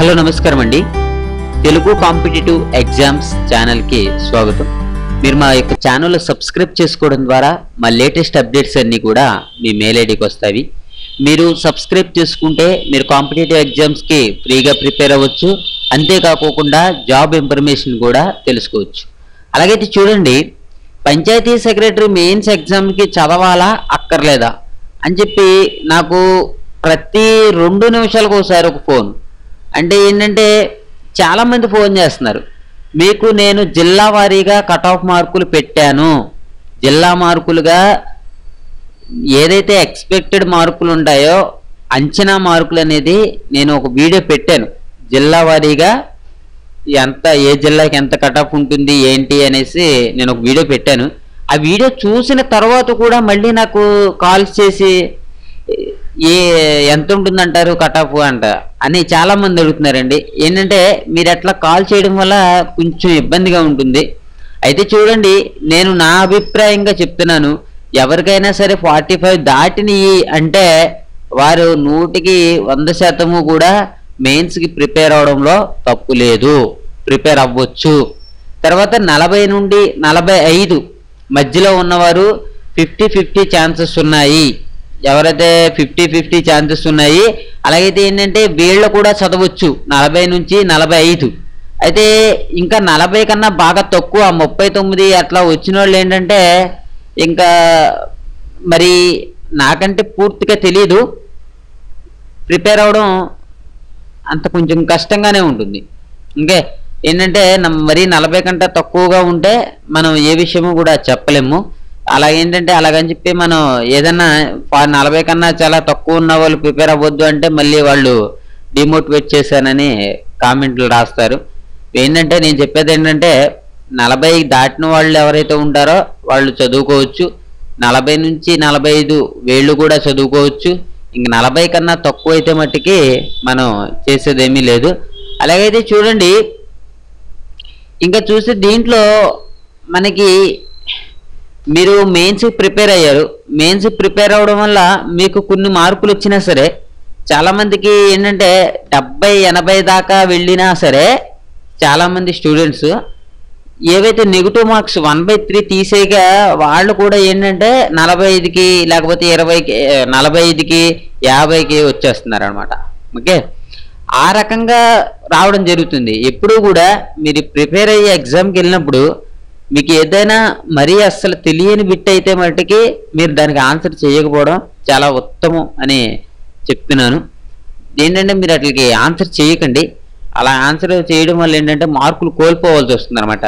Hello నమస్కారం అండి. Telugu competitive exams ఛానల్కి స్వాగతం. మీరు మా యొక్క ఛానల్ సబ్స్క్రైబ్ చేసుకోవడం ద్వారా మా లేటెస్ట్ అప్డేట్స్ అన్నీ కూడా మీ మెయిల్ ఐడికి వస్తాయి. మీరు సబ్స్క్రైబ్ చేసుకుంటే మీరు కాంపిటేటివ్ ఎగ్జామ్స్కి ఫ్రీగా ప్రిపేర్ అవ్వచ్చు. అంతేకాకుండా జాబ్ ఇన్ఫర్మేషన్ కూడా తెలుసుకోవచ్చు. అలాగైతే చూడండి, పంచాయతీ సెక్రటరీ మెయిన్స్ ఎగ్జామ్కి చదవాలా అక్కర్లేదా అని చెప్పి నాకు ప్రతి 2 నిమిషాలకు ఒకసారి ఒక ఫోన్. అంటే ఏంటంటే చాలామంది ఫోన్ చేస్తున్నారు, మీకు నేను జిల్లా వారీగా కట్ ఆఫ్ మార్కులు పెట్టాను, జిల్లా మార్కులుగా ఏదైతే ఎక్స్పెక్టెడ్ మార్కులు ఉంటాయో అంచనా మార్కులు అనేది నేను ఒక వీడియో పెట్టాను. జిల్లా వారీగా ఏ జిల్లాకి ఎంత కట్ ఆఫ్ ఉంటుంది ఏంటి అనేసి నేను ఒక వీడియో పెట్టాను. ఆ వీడియో చూసిన తర్వాత కూడా మళ్ళీ నాకు కాల్స్ చేసి ఎంత ఉంటుందంటారు కట్ ఆఫ్ అని చాలామంది అడుగుతున్నారండి. ఏంటంటే మీరు అట్లా కాల్ చేయడం వల్ల కొంచెం ఇబ్బందిగా ఉంటుంది. అయితే చూడండి, నేను నా అభిప్రాయంగా చెప్తున్నాను, ఎవరికైనా సరే 45 దాటిని అంటే వారు 100% కూడా మెయిన్స్కి ప్రిపేర్ అవడంలో తప్పు లేదు, ప్రిపేర్ అవ్వచ్చు. తర్వాత 40 నుండి 45 మధ్యలో ఉన్నవారు 50-50 ఛాన్సెస్ ఉన్నాయి. ఎవరైతే 50-50 ఛాన్సెస్ ఉన్నాయి, అలాగైతే ఏంటంటే వీళ్ళు కూడా చదవచ్చు 40 నుంచి 45. అయితే ఇంకా 40 కన్నా బాగా తక్కువ 39 అట్లా వచ్చిన వాళ్ళు ఏంటంటే ఇంకా మరి నాకంటే పూర్తిగా తెలియదు, ప్రిపేర్ అవడం అంత కొంచెం కష్టంగానే ఉంటుంది. ఇంకే ఏంటంటే మరి 40 కంటే తక్కువగా ఉంటే మనం ఏ విషయము కూడా చెప్పలేము. అలాగేంటంటే అలాగని చెప్పి మనం ఏదన్నా 40 కన్నా చాలా తక్కువ ఉన్న వాళ్ళు ప్రిపేర్ అవ్వద్దు అంటే మళ్ళీ వాళ్ళు డిమోటివేట్ చేశానని కామెంట్లు రాస్తారు. ఏంటంటే నేను చెప్పేది ఏంటంటే 40 దాటిన వాళ్ళు ఎవరైతే ఉంటారో వాళ్ళు చదువుకోవచ్చు, 40 నుంచి 45 వీళ్ళు కూడా చదువుకోవచ్చు. ఇంక 40 కన్నా తక్కువ అయితే మట్టుకి మనం చేసేదేమీ లేదు. అలాగైతే చూడండి, ఇంకా చూస్తే దీంట్లో మనకి మీరు మెయిన్స్కి ప్రిపేర్ అయ్యారు, మెయిన్స్ ప్రిపేర్ అవ్వడం వల్ల మీకు కొన్ని మార్కులు వచ్చినా సరే చాలామందికి ఏంటంటే 70-80 దాకా వెళ్ళినా సరే చాలామంది స్టూడెంట్స్ ఏవైతే నెగిటివ్ మార్క్స్ 1/3 తీసేగా వాళ్ళు కూడా ఏంటంటే 45కి లేకపోతే 20కి 45కి 50కి వచ్చేస్తున్నారు అనమాట. ఓకే, ఆ రకంగా రావడం జరుగుతుంది. ఎప్పుడు కూడా మీరు ప్రిపేర్ అయ్యే ఎగ్జామ్కి వెళ్ళినప్పుడు మీకు ఏదైనా మరీ అస్సలు తెలియని బిట్ అయితే మట్టుకి మీరు దానికి ఆన్సర్ చేయకపోవడం చాలా ఉత్తమం అని చెప్తున్నాను. ఏంటంటే మీరు అట్లకి ఆన్సర్ చేయకండి. అలా ఆన్సర్ చేయడం వల్ల ఏంటంటే మార్కులు కోల్పోవాల్సి వస్తుంది అనమాట.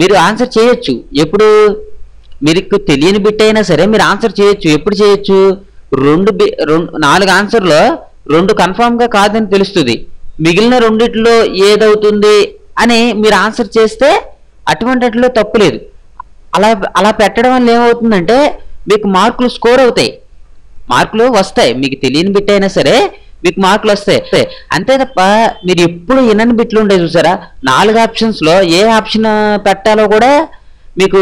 మీరు ఆన్సర్ చేయొచ్చు, ఎప్పుడు మీకు తెలియని బిట్ అయినా సరే మీరు ఆన్సర్ చేయొచ్చు. ఎప్పుడు చేయొచ్చు? 4 ఆన్సర్లో 2 కన్ఫామ్గా కాదని తెలుస్తుంది, మిగిలిన 2 ఏదవుతుంది అని మీరు ఆన్సర్ చేస్తే అటువంటిలో తప్పులేదు. అలా పెట్టడం వల్ల ఏమవుతుందంటే మీకు మార్కులు స్కోర్ అవుతాయి, మార్కులు వస్తాయి. మీకు తెలియని బిట్ అయినా సరే మీకు మార్కులు వస్తాయి. అంతే తప్ప మీరు ఎప్పుడు వినని బిట్లు ఉంటాయి చూసారా, 4 ఆప్షన్స్లో ఏ ఆప్షన్ పెట్టాలో కూడా మీకు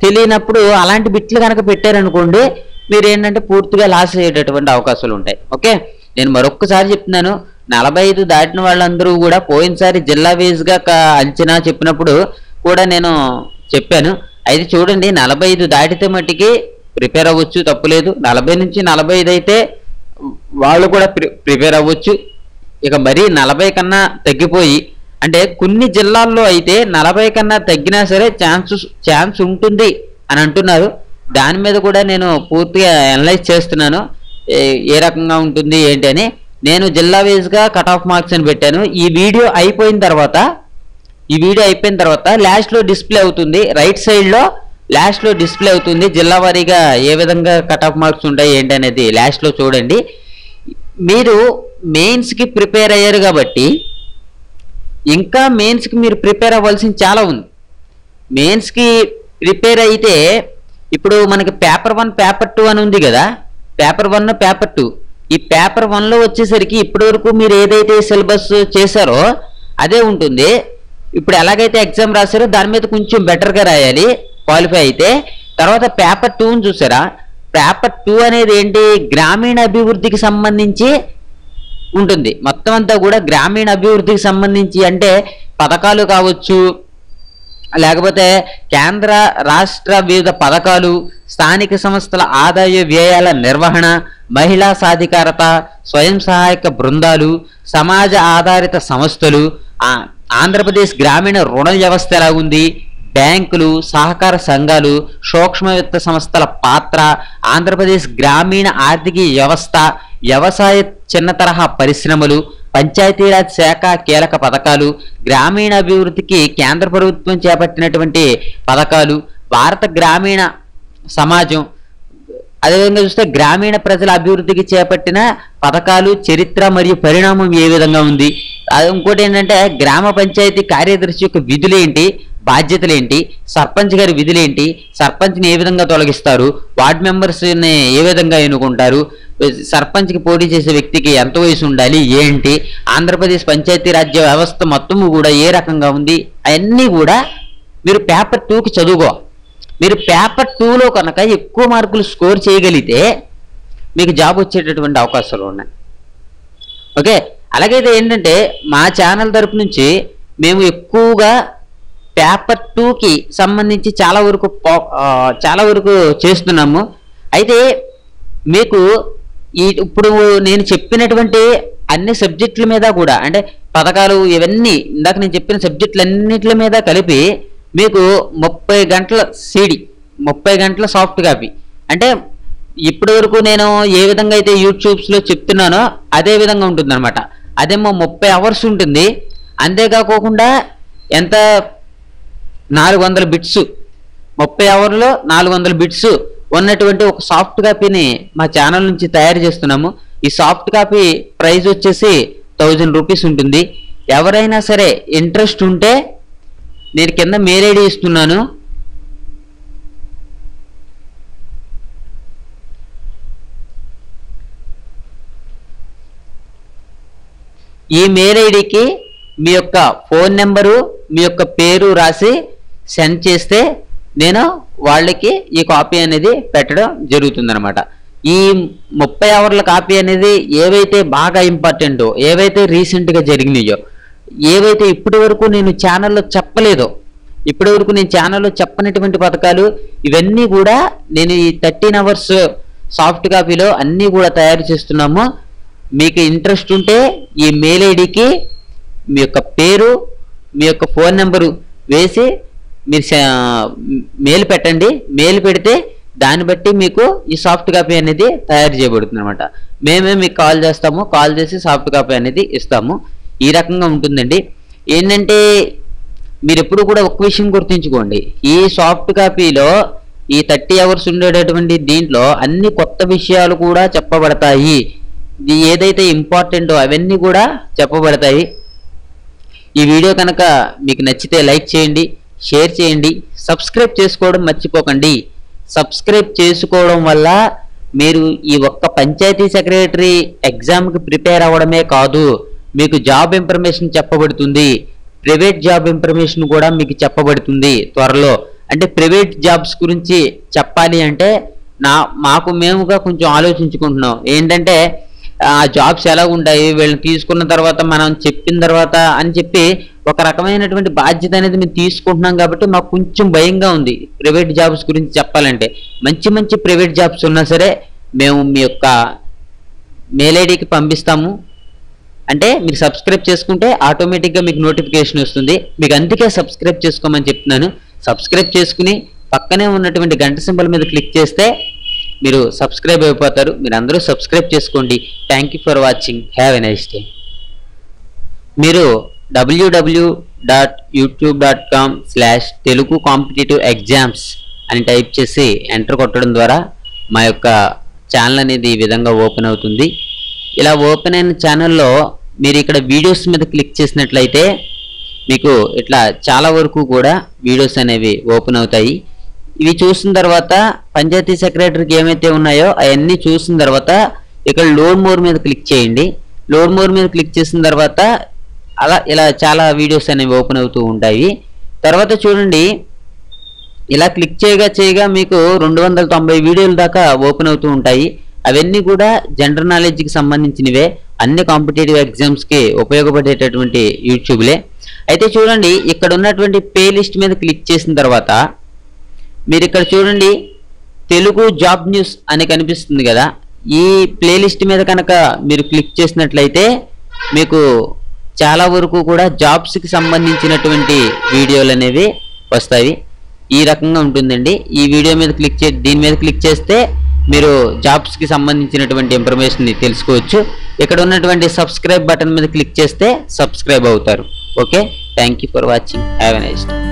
తెలియనప్పుడు అలాంటి బిట్లు కనుక పెట్టారనుకోండి, మీరు ఏంటంటే పూర్తిగా లాస్ అయ్యేటటువంటి అవకాశాలు ఉంటాయి. ఓకే, నేను మరొక్కసారి చెప్తున్నాను, 45 దాటిన వాళ్ళందరూ కూడా పోయినసారి జిల్లా వేజ్గా అంచనా చెప్పినప్పుడు కూడా నేను చెప్పాను. అయితే చూడండి, 45 దాటితే మట్టికి ప్రిపేర్ అవ్వచ్చు, తప్పులేదు. 40 నుంచి 45 అయితే వాళ్ళు కూడా ప్రిపేర్ అవ్వచ్చు. ఇక మరీ 40 కన్నా తగ్గిపోయి అంటే కొన్ని జిల్లాల్లో అయితే 40 కన్నా తగ్గినా సరే ఛాన్స్ ఉంటుంది అని అంటున్నారు. దాని మీద కూడా నేను పూర్తిగా అనలైజ్ చేస్తున్నాను, ఏ రకంగా ఉంటుంది ఏంటి అని. నేను జిల్లా వేజ్గా కట్ ఆఫ్ మార్క్స్ అని పెట్టాను. ఈ వీడియో అయిపోయిన తర్వాత లాస్ట్లో డిస్ప్లే అవుతుంది, రైట్ సైడ్లో లాస్ట్లో డిస్ప్లే అవుతుంది. జిల్లా వారీగా ఏ విధంగా కట్ ఆఫ్ మార్క్స్ ఉంటాయి ఏంటి అనేది లాస్ట్లో చూడండి. మీరు మెయిన్స్కి ప్రిపేర్ అయ్యారు కాబట్టి ఇంకా మెయిన్స్కి మీరు ప్రిపేర్ అవ్వాల్సింది చాలా ఉంది. మెయిన్స్కి ప్రిపేర్ అయితే ఇప్పుడు మనకి పేపర్ 1 పేపర్ 2 అని ఉంది కదా, పేపర్ 1 పేపర్ 2. ఈ పేపర్ 1లో వచ్చేసరికి ఇప్పటివరకు మీరు ఏదైతే సిలబస్ చేశారో అదే ఉంటుంది. ఇప్పుడు ఎలాగైతే ఎగ్జామ్ రాశారో దాని మీద కొంచెం బెటర్గా రాయాలి క్వాలిఫై అయితే. తర్వాత పేపర్ 2ని చూసారా, పేపర్ 2 అనేది ఏంటి, గ్రామీణ అభివృద్ధికి సంబంధించి ఉంటుంది. మొత్తం అంతా కూడా గ్రామీణ అభివృద్ధికి సంబంధించి, అంటే పథకాలు కావచ్చు, లేకపోతే కేంద్ర రాష్ట్ర వివిధ పథకాలు, స్థానిక సంస్థల ఆదాయ వ్యయాల నిర్వహణ, మహిళా సాధికారత, స్వయం సహాయక బృందాలు, సమాజ ఆధారిత సంస్థలు, ఆంధ్రప్రదేశ్ గ్రామీణ రుణ వ్యవస్థ ఎలా ఉంది, బ్యాంకులు, సహకార సంఘాలు, సూక్ష్మ విత్త సంస్థల పాత్ర, ఆంధ్రప్రదేశ్ గ్రామీణ ఆర్థిక వ్యవస్థ, వ్యవసాయ చిన్న తరహా పరిశ్రమలు, పంచాయతీరాజ్ శాఖ కీలక పథకాలు, గ్రామీణ అభివృద్ధికి కేంద్ర ప్రభుత్వం చేపట్టినటువంటి పథకాలు, భారత గ్రామీణ సమాజం, అదేవిధంగా చూస్తే గ్రామీణ ప్రజల అభివృద్ధికి చేపట్టిన పథకాలు, చరిత్ర మరియు పరిణామం ఏ విధంగా ఉంది. ఇంకోటి ఏంటంటే గ్రామ పంచాయతీ కార్యదర్శి యొక్క విధులేంటి, బాధ్యతలేంటి, సర్పంచ్ గారి విధులేంటి, సర్పంచ్ని ఏ విధంగా తొలగిస్తారు, వార్డ్ మెంబర్స్ని ఏ విధంగా ఎన్నుకుంటారు, సర్పంచ్కి పోటీ చేసే వ్యక్తికి ఎంత వయసు ఉండాలి ఏంటి, ఆంధ్రప్రదేశ్ పంచాయతీ రాజ్య వ్యవస్థ మొత్తము కూడా ఏ రకంగా ఉంది, అవన్నీ కూడా మీరు పేపర్ 2కి చదువుకో. మీరు పేపర్ 2లో కనుక ఎక్కువ మార్కులు స్కోర్ చేయగలిగితే మీకు జాబ్ వచ్చేటటువంటి అవకాశాలు ఉన్నాయి. ఓకే, అలాగైతే ఏంటంటే మా ఛానల్ తరపు నుంచి మేము ఎక్కువగా పేపర్ 2కి సంబంధించి చాలా వరకు చేస్తున్నాము. అయితే మీకు ఇప్పుడు నేను చెప్పినటువంటి అన్ని సబ్జెక్టుల మీద కూడా, అంటే పథకాలు ఇవన్నీ ఇందాక నేను చెప్పిన సబ్జెక్టులన్నింటి మీద కలిపి మీకు 30 గంటల CD, 30 గంటల సాఫ్ట్ కాపీ, అంటే ఇప్పటి వరకు నేను ఏ విధంగా అయితే యూట్యూబ్స్లో చెప్తున్నానో అదే విధంగా ఉంటుంది అనమాట. అదేమో 30 అవర్స్ ఉంటుంది. అంతేకాకుండా ఎంత 400 బిట్స్, 30 అవర్లో 400 బిట్స్ ఉన్నటువంటి ఒక సాఫ్ట్ కాపీని మా ఛానల్ నుంచి తయారు చేస్తున్నాము. ఈ సాఫ్ట్ కాపీ ప్రైస్ వచ్చేసి 1000 రూపీస్ ఉంటుంది. ఎవరైనా సరే ఇంట్రెస్ట్ ఉంటే నేను కింద మెయిల్ ఐడి ఇస్తున్నాను. ఈ మెయిల్ ఐడికి మీ యొక్క ఫోన్ నెంబరు, మీ యొక్క పేరు రాసి సెండ్ చేస్తే నేను వాళ్ళకి ఈ కాపీ అనేది పెట్టడం జరుగుతుందన్నమాట. ఈ 30 అవర్ల కాపీ అనేది ఏవైతే బాగా ఇంపార్టెంటో, ఏవైతే రీసెంట్గా జరిగినాయో, ఏవైతే ఇప్పటి వరకు నేను ఛానల్లో చెప్పలేదో, ఇప్పటి వరకు నేను ఛానల్లో చెప్పనటువంటి పథకాలు ఇవన్నీ కూడా నేను ఈ 13 అవర్స్ సాఫ్ట్ కాపీలో అన్నీ కూడా తయారు చేస్తున్నాము. మీకు ఇంట్రెస్ట్ ఉంటే ఈ మెయిల్ ఐడికి మీ యొక్క పేరు, మీ యొక్క ఫోన్ నెంబరు వేసి మీరు మెయిల్ పెట్టండి. మెయిల్ పెడితే దాన్ని బట్టి మీకు ఈ సాఫ్ట్ కాపీ అనేది తయారు చేయబడుతుంది అనమాట. మేమే మీకు కాల్ చేస్తాము, కాల్ చేసి సాఫ్ట్ కాపీ అనేది ఇస్తాము. ఈ రకంగా ఉంటుందండి. ఏంటంటే మీరు ఎప్పుడు కూడా ఒక విషయం గుర్తుంచుకోండి, ఈ సాఫ్ట్ కాపీలో ఈ 30 అవర్స్ ఉండేటటువంటి దీంట్లో అన్ని కొత్త విషయాలు కూడా చెప్పబడతాయి. ఏదైతే ఇంపార్టెంటో అవన్నీ కూడా చెప్పబడతాయి. ఈ వీడియో కనుక మీకు నచ్చితే లైక్ చేయండి, షేర్ చేయండి, సబ్స్క్రైబ్ చేసుకోవడం మర్చిపోకండి. సబ్స్క్రైబ్ చేసుకోవడం వల్ల మీరు ఈ ఒక్క పంచాయతీ సెక్రటరీ ఎగ్జామ్కి ప్రిపేర్ అవ్వడమే కాదు, మీకు జాబ్ ఇన్ఫర్మేషన్ చెప్పబడుతుంది, ప్రైవేట్ జాబ్ ఇన్ఫర్మేషన్ కూడా మీకు చెప్పబడుతుంది త్వరలో. అంటే ప్రైవేట్ జాబ్స్ గురించి చెప్పాలి అంటే మేముగా కొంచెం ఆలోచించుకుంటున్నాం. ఏంటంటే ఆ జాబ్స్ ఎలా ఉంటాయి, వీళ్ళని తీసుకున్న తర్వాత మనం చెప్పిన తర్వాత అని చెప్పి ఒక రకమైనటువంటి బాధ్యత అనేది మేము తీసుకుంటున్నాం. కాబట్టి మాకు కొంచెం భయంగా ఉంది ప్రైవేట్ జాబ్స్ గురించి చెప్పాలంటే. మంచి మంచి ప్రైవేట్ జాబ్స్ ఉన్నా సరే మేము మీ యొక్క మెయిల్ ఐడికి పంపిస్తాము. అంటే మీరు సబ్స్క్రైబ్ చేసుకుంటే ఆటోమేటిక్గా మీకు నోటిఫికేషన్ వస్తుంది. మీకు అందుకే సబ్స్క్రైబ్ చేసుకోమని చెప్తున్నాను. సబ్స్క్రైబ్ చేసుకుని పక్కనే ఉన్నటువంటి గంట సింబల్ మీద క్లిక్ చేస్తే మీరు సబ్స్క్రైబ్ అయిపోతారు. మీరు అందరూ సబ్స్క్రైబ్ చేసుకోండి. Thank you for watching. Have a nice day. మీరు www.youtube.com/Telugu Competitive Exams అని టైప్ చేసి ఎంటర్ కొట్టడం ద్వారా మా యొక్క ఛానల్ అనేది ఈ విధంగా ఓపెన్ అవుతుంది. ఇలా ఓపెన్ అయిన ఛానల్లో మీరు ఇక్కడ వీడియోస్ మీద క్లిక్ చేసినట్లయితే మీకు ఇట్లా చాలా వరకు కూడా వీడియోస్ అనేవి ఓపెన్ అవుతాయి. ఇవి చూసిన తర్వాత పంచాయతీ సెక్రటరీకి ఏమైతే ఉన్నాయో అవన్నీ చూసిన తర్వాత ఇక్కడ లోడ్ మోర్ మీద క్లిక్ చేయండి. లోడ్ మోర్ మీద క్లిక్ చేసిన తర్వాత ఇలా చాలా వీడియోస్ అనేవి ఓపెన్ అవుతూ ఉంటాయి. తర్వాత చూడండి, ఇలా క్లిక్ చేయగా మీకు 290 వీడియోల దాకా ఓపెన్ అవుతూ ఉంటాయి. అవన్నీ కూడా జనరల్ నాలెడ్జ్కి సంబంధించినవే, అన్ని కాంపిటేటివ్ ఎగ్జామ్స్కి ఉపయోగపడేటటువంటి యూట్యూబ్లే. అయితే చూడండి, ఇక్కడ ఉన్నటువంటి ప్లేలిస్ట్ మీద క్లిక్ చేసిన తర్వాత మీరు ఇక్కడ చూడండి తెలుగు జాబ్ న్యూస్ అని కనిపిస్తుంది కదా. ఈ ప్లేలిస్ట్ మీద కనుక మీరు క్లిక్ చేసినట్లయితే మీకు చాలా వరకు కూడా జాబ్స్కి సంబంధించినటువంటి వీడియోలు అనేవి వస్తాయి. ఈ రకంగా ఉంటుందండి. ఈ వీడియో మీద దీని మీద క్లిక్ చేస్తే మీరు జాబ్స్కి సంబంధించినటువంటి ఇన్ఫర్మేషన్ తెలుసుకోవచ్చు. ఇక్కడ ఉన్నటువంటి సబ్స్క్రైబ్ బటన్ మీద క్లిక్ చేస్తే సబ్స్క్రైబ్ అవుతారు. Okay, thank you for watching. Have a nice day.